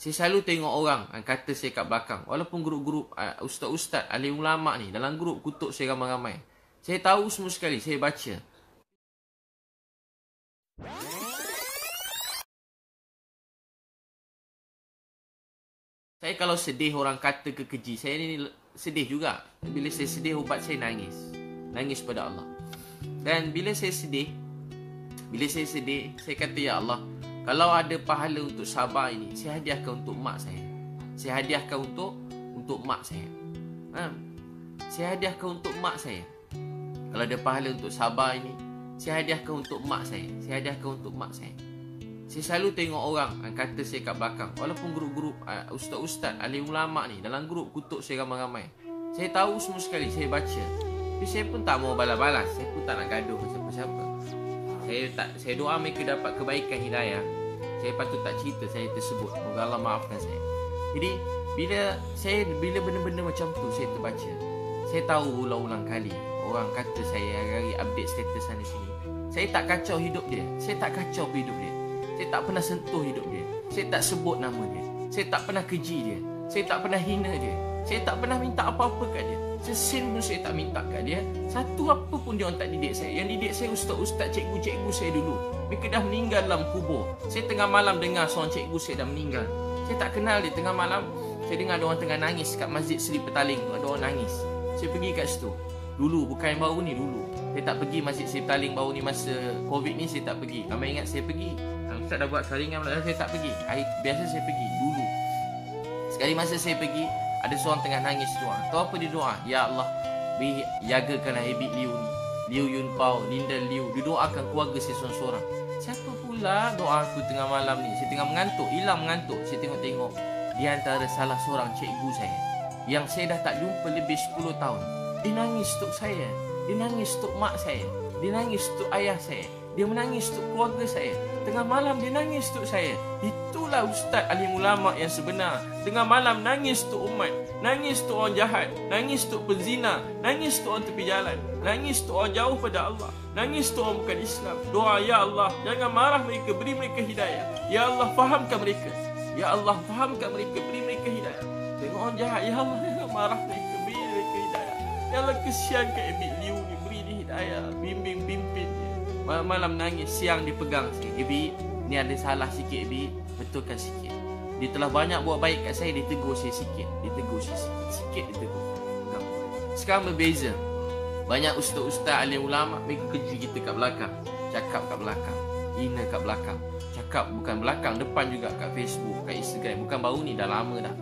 Saya selalu tengok orang kata saya kat belakang. Walaupun grup-grup ustaz-ustaz, alim ulama ni, dalam grup kutuk saya ramai-ramai. Saya tahu semua sekali, saya baca. Saya kalau sedih orang kata kekeji, saya ni sedih juga. Bila saya sedih, ubat saya nangis. Nangis pada Allah. Dan bila saya sedih, saya kata, ya Allah, kalau ada pahala untuk sabar ini, saya hadiahkan untuk mak saya. Saya hadiahkan untuk mak saya. Saya hadiahkan untuk mak saya. Kalau ada pahala untuk sabar ini, saya hadiahkan untuk mak saya. Saya hadiahkan untuk mak saya. Saya selalu tengok orang kata saya kat belakang. Walaupun grup-grup ustaz-ustaz, alim ulama ni, dalam grup kutuk saya ramai-ramai. Saya tahu semua sekali, saya baca. Tapi saya pun tak mau balas-balas. Saya pun tak nak gaduh dengan siapa-siapa. Saya doa mereka dapat kebaikan hidayah. Saya patut tak cerita saya tersebut. Moga Allah maafkan saya. Jadi bila benda-benda macam tu saya terbaca, saya tahu ulang-ulang kali orang kata saya hari update status sana sini. Saya tak kacau hidup dia. Saya tak kacau hidup dia. Saya tak pernah sentuh hidup dia. Saya tak sebut nama dia. Saya tak pernah keji dia. Saya tak pernah hina dia. Saya tak pernah minta apa-apa kat dia. Sesin pun saya tak minta kat dia. Satu apa pun dia orang tak didik saya. Yang didik saya ustaz-ustaz, cikgu-cikgu saya dulu. Mereka dah meninggal dalam kubur. Saya tengah malam dengar seorang cikgu saya dah meninggal. Saya tak kenal dia. Tengah malam saya dengar ada orang tengah nangis kat Masjid Seri Petaling tu. Ada orang nangis. Saya pergi kat situ. Dulu, bukan yang baru ni, dulu. Saya tak pergi Masjid Seri Petaling baru ni masa Covid ni, saya tak pergi. Ramai ingat saya pergi. Ustaz dah buat saringan, saya tak pergi. Biasa saya pergi dulu. Sekali masa saya pergi, ada seorang tengah nangis doa. Tahu apa dia doa? Ya Allah, jagakanlah Ebit Liu ni, Liu Yun Pao, Linda Liu. Dia doakan keluarga saya seorang-seorang. Siapa pula doa aku tengah malam ni? Saya tengah mengantuk, hilang mengantuk. Saya tengok-tengok di antara salah seorang cikgu saya yang saya dah tak jumpa lebih 10 tahun. Dia nangis untuk saya. Dia nangis untuk mak saya. Dia nangis untuk ayah saya. Dia menangis untuk keluarga saya. Tengah malam dia nangis untuk saya. Itulah ustaz alim ulama yang sebenar. Tengah malam nangis untuk umat. Nangis untuk orang jahat. Nangis untuk penzina. Nangis untuk orang tepi jalan. Nangis untuk orang jauh pada Allah. Nangis untuk orang bukan Islam. Doa, ya Allah, jangan marah mereka, beri mereka hidayah. Ya Allah, fahamkan mereka. Ya Allah, fahamkan mereka, beri mereka hidayah. Tengok orang jahat, ya Allah, jangan marah mereka, beri mereka hidayah. Ya Allah, kesian ke Ebit Liu ni, beri dia hidayah, bimbing pimpin dia. Malam-malam nangis, siang dia pegang saya. Ebit, ni ada salah sikit Ebit, betulkan sikit. Dia telah banyak buat baik kat saya, dia tegur saya sikit. Dia tegur saya sikit, sikit dia tegur. Sekarang berbeza. Banyak ustaz-ustaz, alim ulama, mereka keji kita kat belakang. Cakap kat belakang, hina kat belakang. Cakap bukan belakang, depan juga kat Facebook, kat Instagram. Bukan baru ni, dah lama dah.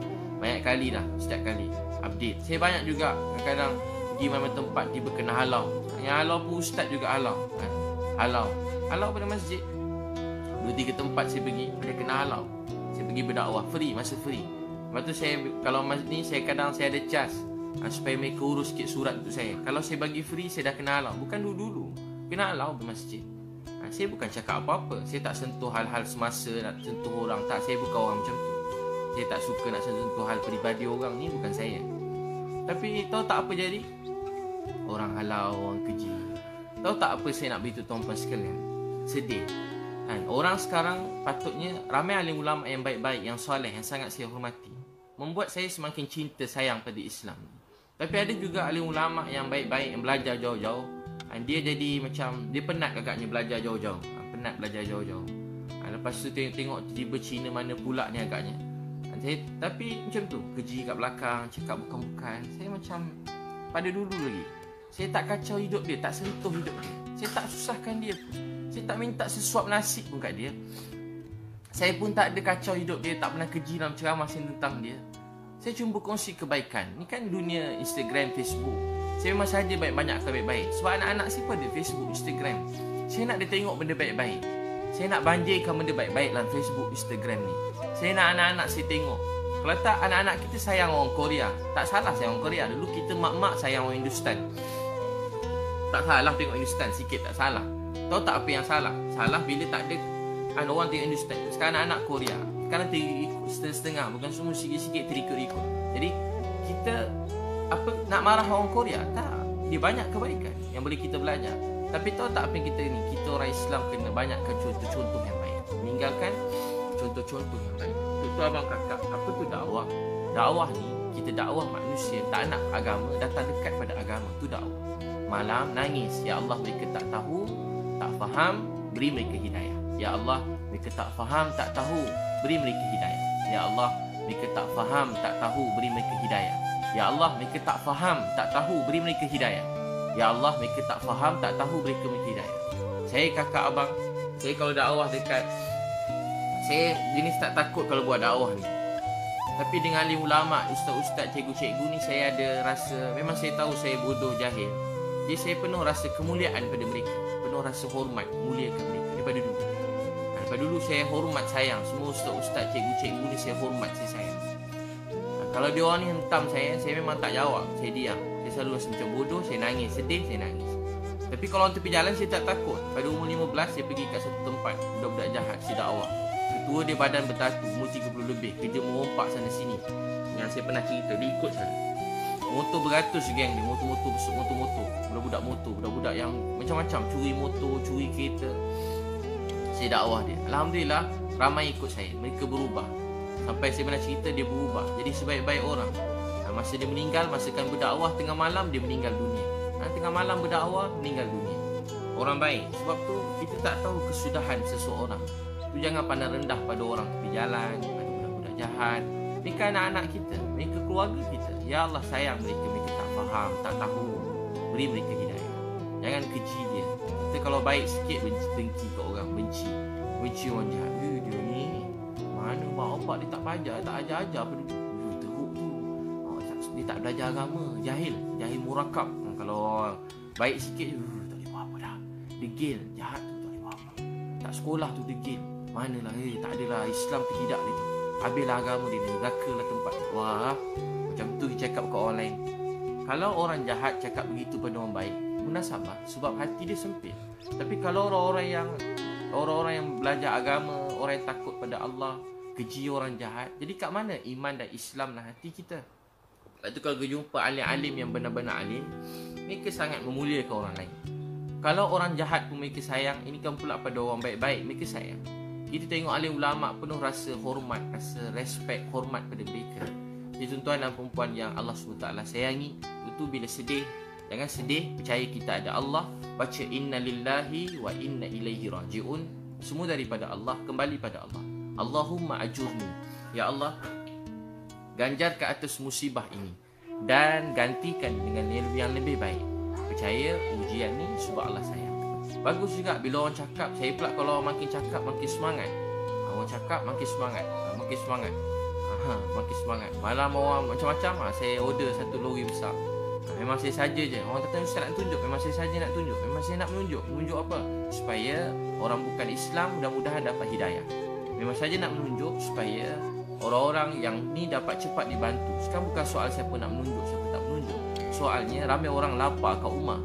Banyak kali dah, setiap kali update. Saya banyak juga kadang-kadang pergi mana tempat tiba kena halau. Yang halau pun ustaz juga halau kan? Halau pada masjid. 2-3 tempat saya pergi, ada kena halau. Saya pergi berdakwah free, masa free. Lepas tu saya, kalau ni saya kadang saya ada charge supaya mereka urus sikit surat untuk saya. Kalau saya bagi free, saya dah kena halau. Bukan dulu-dulu kena halau di masjid. Saya bukan cakap apa-apa. Saya tak sentuh hal-hal semasa, nak sentuh orang. Tak, saya bukan orang macam tu. Saya tak suka nak sentuh hal peribadi orang. Ni bukan saya. Tapi tahu tak apa jadi? Orang halau, orang keji. Tahu tak apa saya nak beritahu tuan-tuan sekalian? Sedih kan? Orang sekarang patutnya, ramai alim ulama yang baik-baik, yang soleh, yang sangat saya hormati, membuat saya semakin cinta sayang pada Islam. Tapi ada juga alim ulama yang baik-baik, yang belajar jauh-jauh. Dia jadi macam, dia penat agaknya belajar jauh-jauh. Penat belajar jauh-jauh. Lepas tu tengok tiba Cina mana pula ni agaknya. Tapi macam tu, keji kat belakang, cakap bukan-bukan. Saya macam pada dulu lagi. Saya tak kacau hidup dia, tak sentuh hidup dia. Saya tak susahkan dia pun. Saya tak minta sesuap nasib pun kat dia. Saya pun tak ada kacau hidup dia, tak pernah keji dalam ceramah saya tentang dia. Saya cuma berkongsi kebaikan. Ni kan dunia Instagram, Facebook. Saya memang saja banyak-banyak baik-baik. Sebab anak-anak saya pun ada Facebook, Instagram. Saya nak dia tengok benda baik-baik. Saya nak banjirkan benda baik-baik dalam Facebook, Instagram ni. Saya nak anak-anak saya tengok. Kalau tak, anak-anak kita sayang orang Korea. Tak salah sayang orang Korea. Dulu kita mak-mak sayang orang Hindustan. Tak salah tengok Hindustan sikit, tak salah. Tahu tak apa yang salah? Salah bila tak ada orang tengok Hindustan. Sekarang anak-anak Korea. Sekarang terikut setengah-setengah. Bukan semua sikit-sikit terikut-ikut. Jadi kita nak marah orang Korea? Tak. Dia banyak kebaikan yang boleh kita belajar. Tapi tahu tak apa yang kita ni? Kita orang Islam kena banyakkan contoh-contoh yang baik. Meninggalkan contoh-contoh yang baik. tu abang kakak, apa tu dakwah? Dakwah ni, kita dakwah manusia, tak nak agama, datang dekat pada agama, tu dakwah. Malam nangis, ya Allah mereka tak tahu, tak faham, beri mereka hidayah. Ya Allah, mereka tak faham, tak tahu, beri mereka hidayah. Ya Allah, mereka tak faham, tak tahu, beri mereka hidayah. Ya Allah, mereka tak faham, tak tahu, beri mereka hidayah. Ya Allah, mereka tak faham, tak tahu, beri mereka hidayah. Saya kakak abang, saya kalau dakwah dekat, saya jenis tak takut kalau buat dakwah ni. Tapi dengan alim ulama, ustaz-ustaz, cikgu-cikgu ni, saya ada rasa, memang saya tahu saya bodoh, jahil. Jadi saya penuh rasa kemuliaan pada mereka, penuh rasa hormat, muliakan mereka daripada dulu. Daripada dulu saya hormat, sayang. Semua ustaz-ustaz, cikgu-cikgu ni saya hormat, saya sayang. Kalau dia orang ni hentam saya memang tak jawab, saya diam. Saya selalu rasa macam bodoh, saya nangis, sedih, saya nangis. Tapi kalau orang tepi jalan, saya tak takut. Pada umur 15, saya pergi kat satu tempat, budak-budak jahat, si dakwah. Ketua dia badan bertatu, umur 30 lebih, kerja merompak sana sini. Yang saya pernah cerita, dia ikut saya. Motor beratus geng dia, motor-motor, budak-budak motor, budak-budak yang macam-macam, curi motor, curi kereta. Saya dakwah dia. Alhamdulillah, ramai ikut saya, mereka berubah. Sampai saya pernah cerita, dia berubah jadi sebaik-baik orang. Masa dia meninggal, masa kan berdakwah tengah malam, dia meninggal dunia. Tengah malam berdakwah, meninggal dunia. Orang baik. Sebab tu kita tak tahu kesudahan seseorang. Tu jangan pandang rendah pada orang tepi jalan, pada budak-budak jahat. Mereka anak-anak kita, mereka keluarga kita. Ya Allah, sayang mereka, mereka tak faham, tak tahu, beri mereka hidayah. Jangan keji dia. Kita kalau baik sikit, dengki ke orang, benci orang jahat. Dia ni mana mak opak dia tak belajar, tak ajar-ajar apa dulu. Teruk tu. Dia tak belajar agama, jahil murakab. Kalau orang baik sikit, tak boleh buat apa dah. Degil, jahat tu tak boleh buat apa. Tak sekolah tu degil. Manalah, tak adalah Islam tu tidak dia tu. Habislah agama dia, neraka lah tempat. Wah, macam tu dia cakap kat orang lain. Kalau orang jahat cakap begitu pada orang baik, munasabah, sebab hati dia sempit. Tapi kalau orang-orang yang belajar agama, orang yang takut pada Allah, keji orang jahat, jadi kat mana iman dan Islam dalam hati kita? Lepas tu kalau kita jumpa alim-alim yang benar-benar alim, mereka sangat memuliakan orang lain. Kalau orang jahat pun mereka sayang, ini kan pula pada orang baik-baik, mereka sayang. Kita tengok alim ulama penuh rasa hormat, rasa respect, hormat pada mereka. Jadi tuan-tuan dan perempuan yang Allah SWT sayangi, itu bila sedih, jangan sedih, percaya kita ada Allah. Baca inna lillahi wa inna ilaihi raji'un. Semua daripada Allah, kembali pada Allah. Allahumma ajurni, ya Allah, ganjar ke atas musibah ini dan gantikan dengan yang lebih baik. Percaya ujian ni sebab Allah sayang. Bagus juga bila orang cakap, saya pula kalau orang makin cakap makin semangat. Orang cakap makin semangat, makin semangat. Makin semangat. Malam orang macam-macam, saya order satu lori besar. Memang saya saja je. Orang kata ustaz nak tunjuk, memang saya saja nak tunjuk. Memang saya nak menunjuk. Menunjuk apa? Supaya orang bukan Islam mudah-mudahan dapat hidayah. Memang saja nak menunjuk supaya orang-orang yang ni dapat cepat dibantu. Sekarang bukan soal siapa nak menunjuk, siapa tak menunjuk. Soalnya ramai orang lapar kat rumah.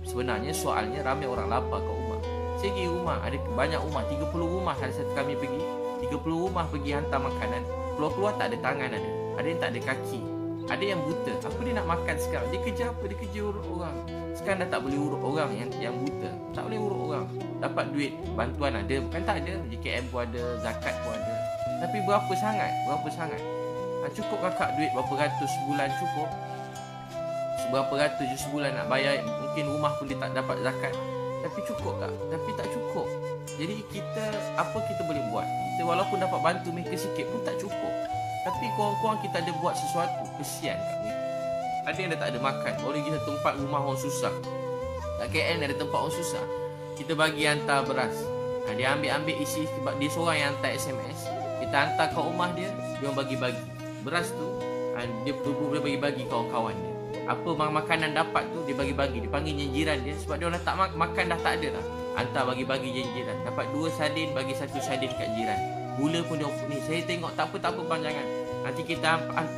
Sebenarnya soalnya ramai orang lapar kat rumah. Saya pergi rumah, ada banyak rumah, 30 rumah hari satu kami pergi. 30 rumah pergi hantar makanan. Keluar-keluar tak ada tangan ada. Ada yang tak ada kaki. Ada yang buta. Apa dia nak makan sekarang? Dia kerja apa? Dia kerja urut orang. Sekarang dah tak boleh urut orang yang buta. Tak boleh urut orang. Dapat duit, bantuan ada. Bukan tak ada. JKM pun ada, zakat pun ada. Tapi berapa sangat? Berapa sangat? Cukup kakak duit berapa ratus sebulan cukup? Seberapa ratus je sebulan nak bayar? Mungkin rumah pun dia tak dapat zakat. Tapi cukup tak? Tapi tak cukup. Jadi kita, apa kita boleh buat? Kita walaupun dapat bantu mereka sikit pun tak cukup. Tapi kurang-kurang kita ada buat sesuatu. Kesian kat mereka. Ada yang dah tak ada makan. Baru pergi satu tempat rumah orang susah. Kat KL ada tempat orang susah. Kita bagi hantar beras. Dia ambil isi sebab dia seorang yang hantar SMS. Kita hantar ke rumah dia, dia orang bagi-bagi. Beras tu, dia boleh bagi-bagi kawan-kawan dia. Apa makanan dapat tu, dia bagi-bagi. Dia panggil jiran dia sebab dia orang tak makan dah tak ada dah. Hantar bagi-bagi jiran. Dapat 2 sardin, bagi 1 sardin kat jiran. Gula pun dia ni. Saya tengok tak apa bang, jangan. Nanti kita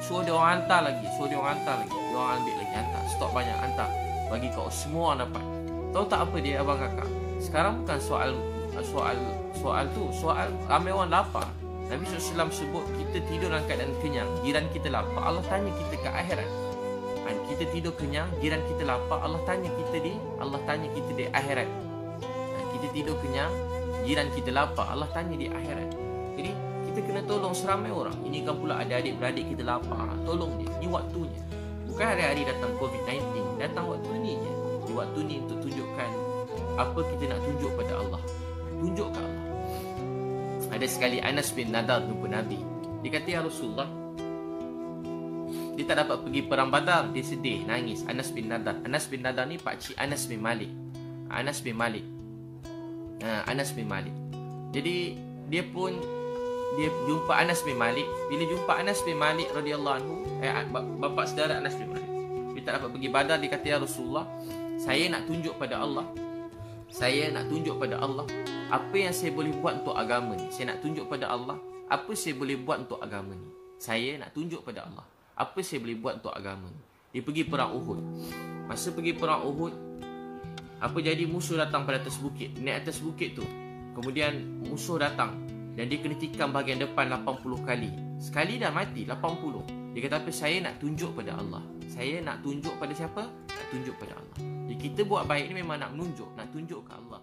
suruh dia orang hantar lagi. Dia orang ambil lagi, hantar. Stok banyak, hantar. Bagi kau semua orang dapat. Tahu tak apa dia abang kakak? Sekarang bukan soal tu. Soal ramai orang lapar. Nabi SAW sebut kita tidur dalam keadaan kenyang, jiran kita lapar, Allah tanya kita ke akhirat. Kita tidur kenyang, jiran kita lapar, Allah tanya kita di akhirat. Kita tidur kenyang, jiran kita lapar, Allah tanya di akhirat. Jadi kita kena tolong seramai orang. Ini kan pula ada adik-beradik kita lapar, tolong dia. Ini waktunya. Bukan hari-hari datang COVID-19, datang waktu ni je. Di waktu ni untuk tunjukkan apa kita nak tunjuk pada Allah. Tunjuk ke Allah. Ada sekali Anas bin Nadar jumpa Nabi. Dia kata, ya Rasulullah, dia tak dapat pergi perang Badar. Dia sedih, nangis. Anas bin Nadar. Anas bin Nadar ni pakcik Anas bin Malik. Anas bin Malik. Jadi dia jumpa Anas bin Malik. Bila jumpa Anas bin Malik radhiyallahu anhu, bapa saudara Anas bin Malik, dia tak dapat pergi Badar. Dia kata, ya Rasulullah, saya nak tunjuk pada Allah. Saya nak tunjuk pada Allah apa yang saya boleh buat untuk agama ni. Saya nak tunjuk pada Allah apa saya boleh buat untuk agama ni. Saya nak tunjuk pada Allah apa saya boleh buat untuk agama ni. Dia pergi perang Uhud. Masa pergi perang Uhud, apa jadi, musuh datang pada atas bukit. Naik atas bukit tu, kemudian musuh datang dan dia kena tikam bahagian depan 80 kali. Sekali dah mati 80. Dia kata apa? Saya nak tunjuk pada Allah. Saya nak tunjuk pada siapa? Nak tunjuk pada Allah. Jadi kita buat baik ni memang nak menunjuk, nak tunjuk ke Allah.